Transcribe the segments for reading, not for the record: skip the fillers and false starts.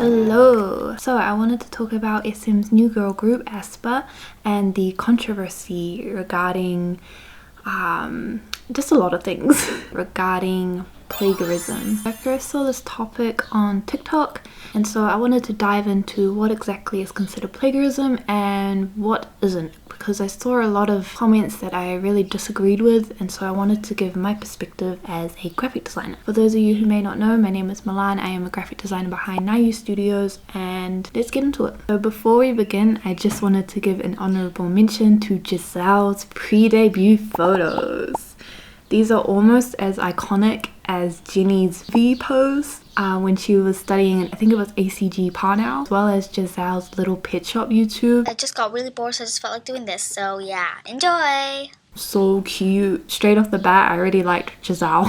Hello! So I wanted to talk about SM's new girl group Aespa and the controversy regarding just a lot of things regarding plagiarism. I first saw this topic on TikTok, and so I wanted to dive into what exactly is considered plagiarism and what isn't, because I saw a lot of comments that I really disagreed with, and so I wanted to give my perspective as a graphic designer. For those of you who may not know, my name is Milan. I am a graphic designer behind Nayu Studios, and let's get into it. So before we begin, I just wanted to give an honorable mention to Giselle's pre-debut photos. These are almost as iconic as Jenny's V pose when she was studying, I think it was ACG Parnell, as well as Giselle's little pet shop YouTube. I just got really bored, so I just felt like doing this, so yeah, enjoy! So cute. Straight off the bat, I already liked Giselle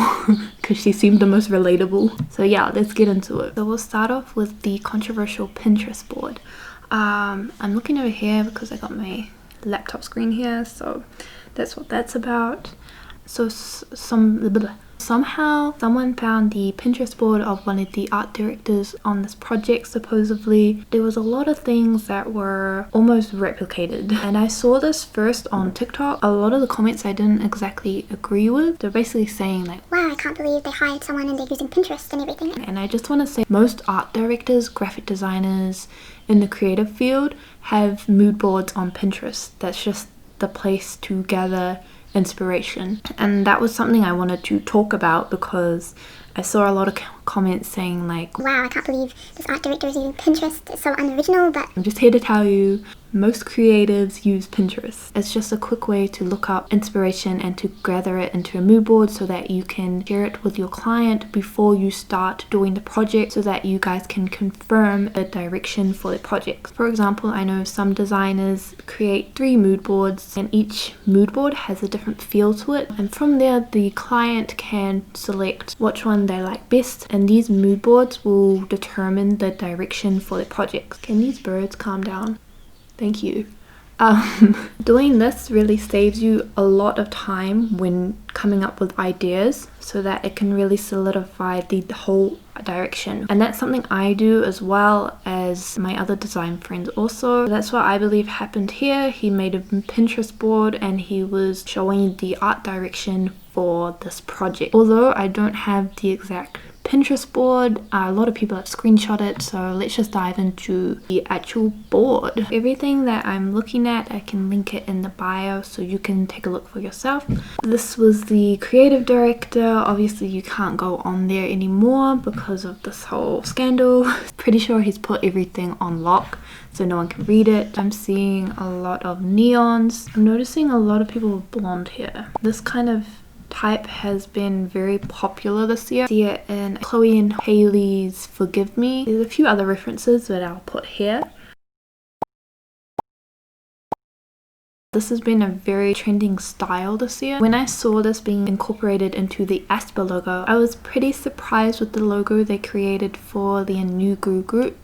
because she seemed the most relatable. So yeah, let's get into it. So we'll start off with the controversial Pinterest board. I'm looking over here because I got my laptop screen here, so that's what that's about. So somehow someone found the Pinterest board of one of the art directors on this project. Supposedly there was a lot of things that were almost replicated, and I saw this first on TikTok. A lot of the comments I didn't exactly agree with. They're basically saying like, wow, I can't believe they hired someone and they're using Pinterest and everything. And I just want to say most art directors, graphic designers in the creative field have mood boards on Pinterest. That's just the place to gather inspiration, and that was something I wanted to talk about because I saw a lot of comments saying like, wow, I can't believe this art director is using Pinterest, it's so unoriginal. But I'm just here to tell you, most creatives use Pinterest. It's just a quick way to look up inspiration and to gather it into a mood board so that you can share it with your client before you start doing the project, so that you guys can confirm the direction for the project. For example, I know some designers create 3 mood boards, and each mood board has a different feel to it, and from there the client can select which one they like best, and these mood boards will determine the direction for the project. Can these birds calm down? Thank you. Doing this really saves you a lot of time when coming up with ideas, so that it can really solidify the whole direction. And that's something I do as well as my other design friends also. That's what I believe happened here. He made a Pinterest board and he was showing the art direction for this project. Although I don't have the exact Pinterest board, a lot of people have screenshot it, so let's just dive into the actual board. Everything that I'm looking at, I can link it in the bio so you can take a look for yourself. This was the creative director. Obviously you can't go on there anymore because of this whole scandal. Pretty sure he's put everything on lock so no one can read it. I'm seeing a lot of neons. I'm noticing a lot of people with blonde hair. This kind of type has been very popular this year. See it in Chloe and Hailey's Forgive Me. There's a few other references that I'll put here. This has been a very trending style this year. When I saw this being incorporated into the Aespa logo, I was pretty surprised with the logo they created for their new girl group.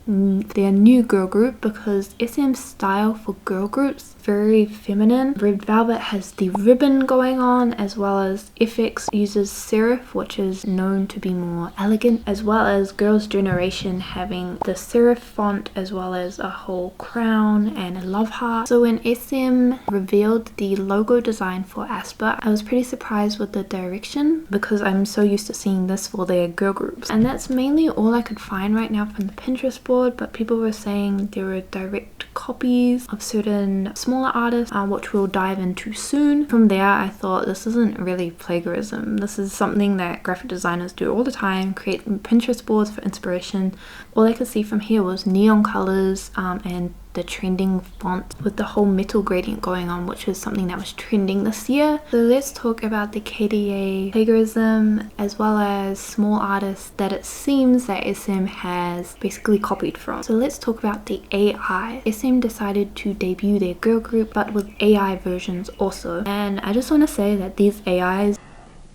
Because SM's style for girl groups very feminine. Red Velvet has the ribbon going on, as well as FX uses serif, which is known to be more elegant, as well as Girls' Generation having the serif font as well as a whole crown and a love heart. So when SM revealed the logo design for Aespa, I was pretty surprised with the direction because I'm so used to seeing this for their girl groups. And that's mainly all I could find right now from the Pinterest board, but people were saying there were direct copies of certain smaller artists, which we'll dive into soon. From there, I thought this isn't really plagiarism. This is something that graphic designers do all the time, create Pinterest boards for inspiration. All I could see from here was neon colors and the trending font with the whole metal gradient going on, which is something that was trending this year. So let's talk about the KDA plagiarism, as well as small artists that it seems that SM has basically copied from. So let's talk about the AI. SM decided to debut their girl group but with AI versions also, and I just want to say that these AIs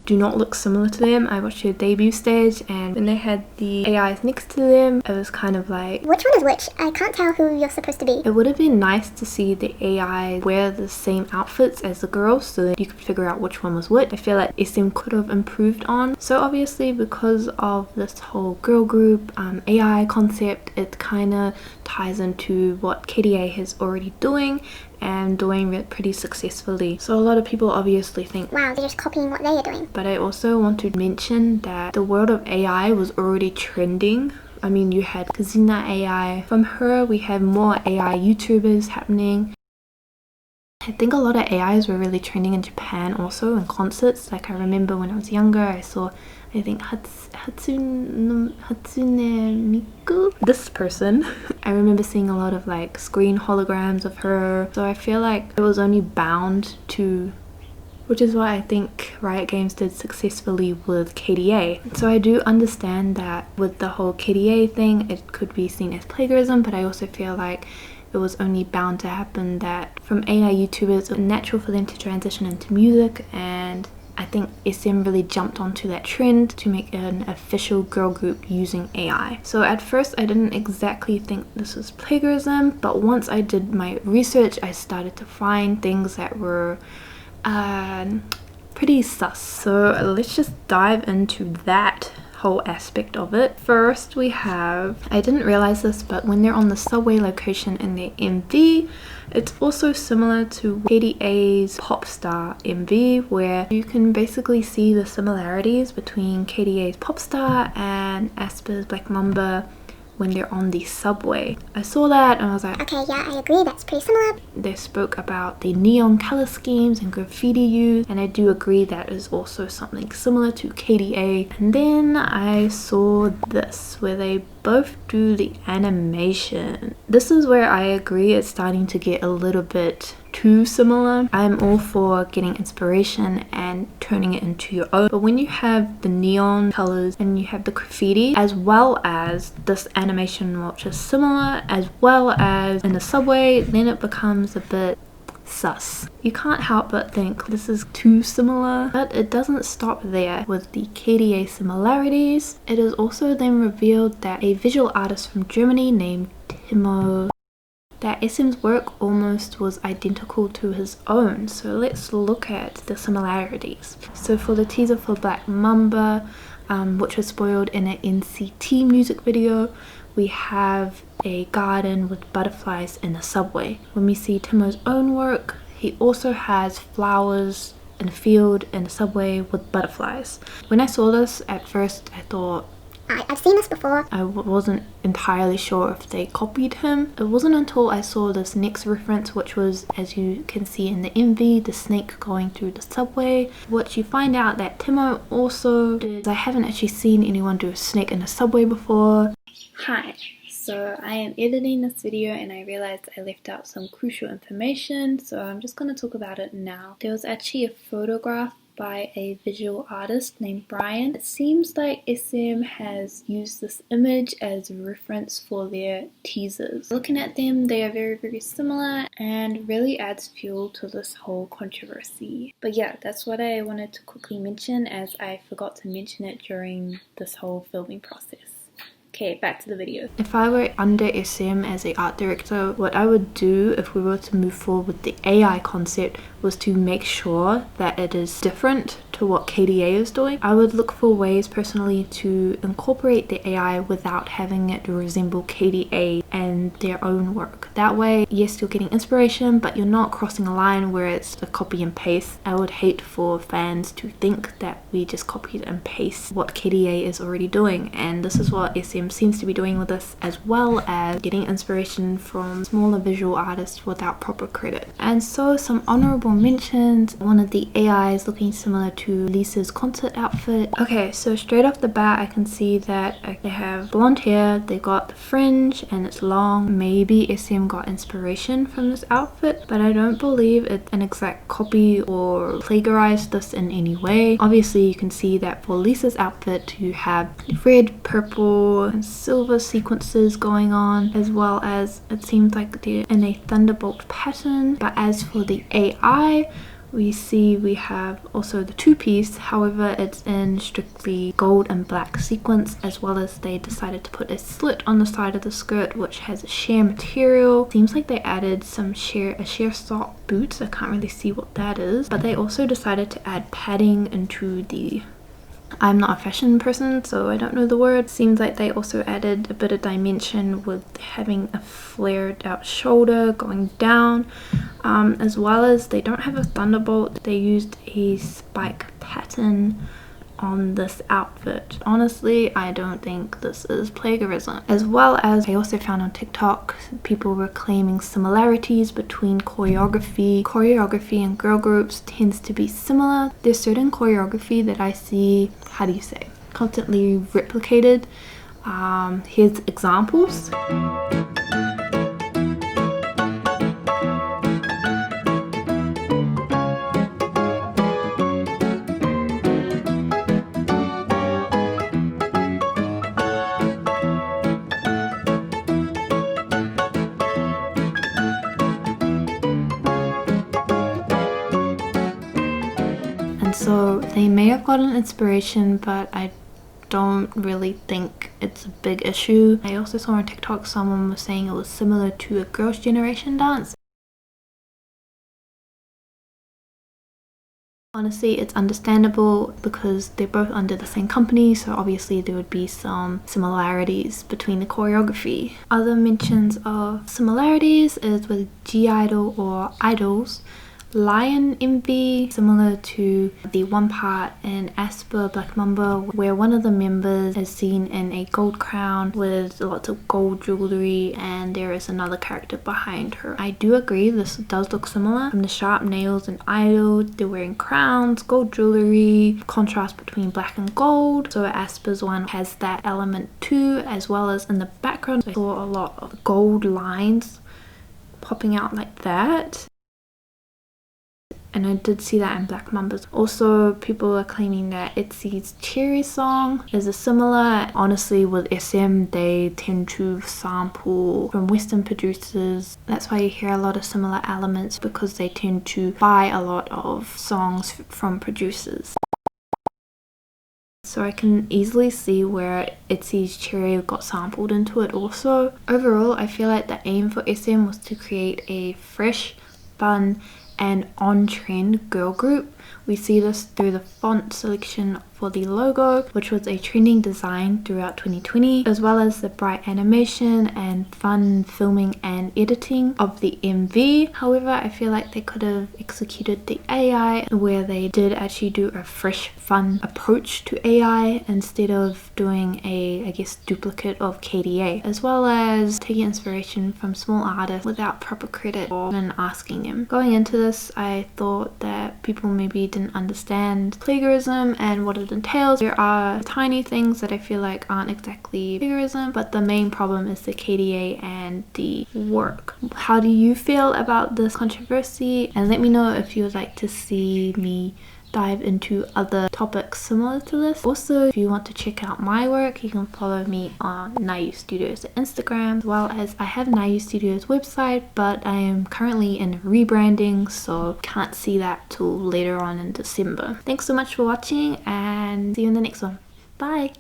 do not look similar to them. I watched their debut stage, and when they had the AIs next to them, it was kind of like, which one is which? I can't tell who you're supposed to be. it would have been nice to see the AI wear the same outfits as the girls so that you could figure out which one was which. I feel like SM could have improved on. So obviously, because of this whole girl group AI concept, it kind of ties into what KDA is already doing and doing it pretty successfully. So a lot of people obviously think, wow, they're just copying what they are doing. But I also want to mention that the world of AI was already trending. I mean, you had Kazina AI. From her, we have more AI YouTubers happening. I think a lot of AIs were really trending in Japan also in concerts. Like, I remember when I was younger, I saw, I think, Hatsune Miku, this person. I remember seeing a lot of like screen holograms of her. So I feel like it was only bound to, which is why I think Riot Games did successfully with KDA. So I do understand that with the whole KDA thing, it could be seen as plagiarism, but I also feel like it was only bound to happen that from AI YouTubers, it was natural for them to transition into music, and I think SM really jumped onto that trend to make an official girl group using AI. So at first I didn't exactly think this was plagiarism, but once I did my research, I started to find things that were pretty sus. So let's just dive into that whole aspect of it. First we have, I didn't realize this, but when they're on the subway location in their MV, it's also similar to KDA's Popstar MV, where you can basically see the similarities between KDA's Popstar and Aespa's Black Mamba when they're on the subway. I saw that and I was like, okay, yeah, I agree, that's pretty similar. They spoke about the neon color schemes and graffiti used, and I do agree that is also something similar to KDA. And then I saw this where they both do the animation. This is where I agree it's starting to get a little bit too similar. I'm all for getting inspiration and turning it into your own, but when you have the neon colors and you have the graffiti as well as this animation which is similar as well as in the subway, then it becomes a bit sus. You can't help but think this is too similar, but it doesn't stop there with the KDA similarities. It is also then revealed that a visual artist from Germany named Timo, that SM's work almost was identical to his own. So let's look at the similarities. So for the teaser for Black Mamba, which was spoiled in an NCT music video, we have a garden with butterflies in the subway. When we see Timo's own work, he also has flowers in a field in the subway with butterflies. When I saw this at first, I thought, I've seen this before. I wasn't entirely sure if they copied him. It wasn't until I saw this next reference, which was, as you can see in the MV, the snake going through the subway, which you find out that Timo also did. I haven't actually seen anyone do a snake in a subway before. Hi, so I am editing this video and I realized I left out some crucial information, so I'm just going to talk about it now. There was actually a photograph by a visual artist named Brian. It seems like SM has used this image as a reference for their teasers. Looking at them, they are very similar and really adds fuel to this whole controversy. But yeah, that's what I wanted to quickly mention, as I forgot to mention it during this whole filming process. Okay, back to the video. If I were under SM as an art director, what I would do if we were to move forward with the AI concept was to make sure that it is different to what KDA is doing. I would look for ways personally to incorporate the AI without having it resemble KDA and their own work. That way, yes, you're getting inspiration, but you're not crossing a line where it's a copy and paste. I would hate for fans to think that we just copied and paste what KDA is already doing, and this is what SM seems to be doing with this, as well as getting inspiration from smaller visual artists without proper credit. And so some honorable mentions. One of the AIs looking similar to Lisa's concert outfit. Okay, so straight off the bat I can see that they have blonde hair, they got the fringe and it's long. Maybe SM got inspiration from this outfit, but I don't believe it's an exact copy or plagiarized this in any way. Obviously you can see that for Lisa's outfit you have red, purple and silver sequences going on, as well as it seems like they're in a thunderbolt pattern. But as for the AI, we see we have also the two-piece, however it's in strictly gold and black sequins, as well as they decided to put a slit on the side of the skirt which has a sheer material. Seems like they added some sheer sock boots. I can't really see what that is, but they also decided to add padding into the... I'm not a fashion person, so I don't know the word. Seems like they also added a bit of dimension with having a flared out shoulder going down, as well as they don't have a thunderbolt. They used a spike pattern on this outfit. Honestly, I don't think this is plagiarism. As well as I also found on TikTok people were claiming similarities between choreography. Choreography in girl groups tends to be similar. There's certain choreography that I see, how do you say, constantly replicated. Here's examples. So they may have gotten inspiration, but I don't really think it's a big issue. I also saw on TikTok someone was saying it was similar to a Girls' Generation dance. Honestly, it's understandable because they're both under the same company, so obviously there would be some similarities between the choreography. Other mentions of similarities is with G-Idol or Idols. Lion Envy, similar to the one part in Aespa Black Mamba where one of the members is seen in a gold crown with lots of gold jewelry and there is another character behind her. I do agree this does look similar. From the sharp nails and Idol, they're wearing crowns, gold jewelry, contrast between black and gold. So Aespa's one has that element too, as well as in the background I saw a lot of gold lines popping out like that. And I did see that in Black Mamba's. Also, people are claiming that Itzy's Cherry song is a similar. Honestly, with SM, they tend to sample from Western producers. That's why you hear a lot of similar elements, because they tend to buy a lot of songs from producers. So I can easily see where Itzy's Cherry got sampled into it also. Overall, I feel like the aim for SM was to create a fresh, fun, and on-trend girl group. We see this through the font selection for the logo, which was a trending design throughout 2020, as well as the bright animation and fun filming and editing of the MV. However, I feel like they could have executed the AI where they did actually do a fresh, fun approach to AI instead of doing a, I guess, duplicate of KDA, as well as taking inspiration from small artists without proper credit or even asking them. Going into this, I thought that people maybe didn't understand plagiarism and what it entails. There are tiny things that I feel like aren't exactly plagiarism, but the main problem is the KDA and the work. How do you feel about this controversy? And let me know if you would like to see me dive into other topics similar to this. Also, if you want to check out my work, you can follow me on Nayu Studios Instagram, as well as I have Nayu Studios website, but I am currently in rebranding, so can't see that till later on in December. Thanks so much for watching and see you in the next one. Bye!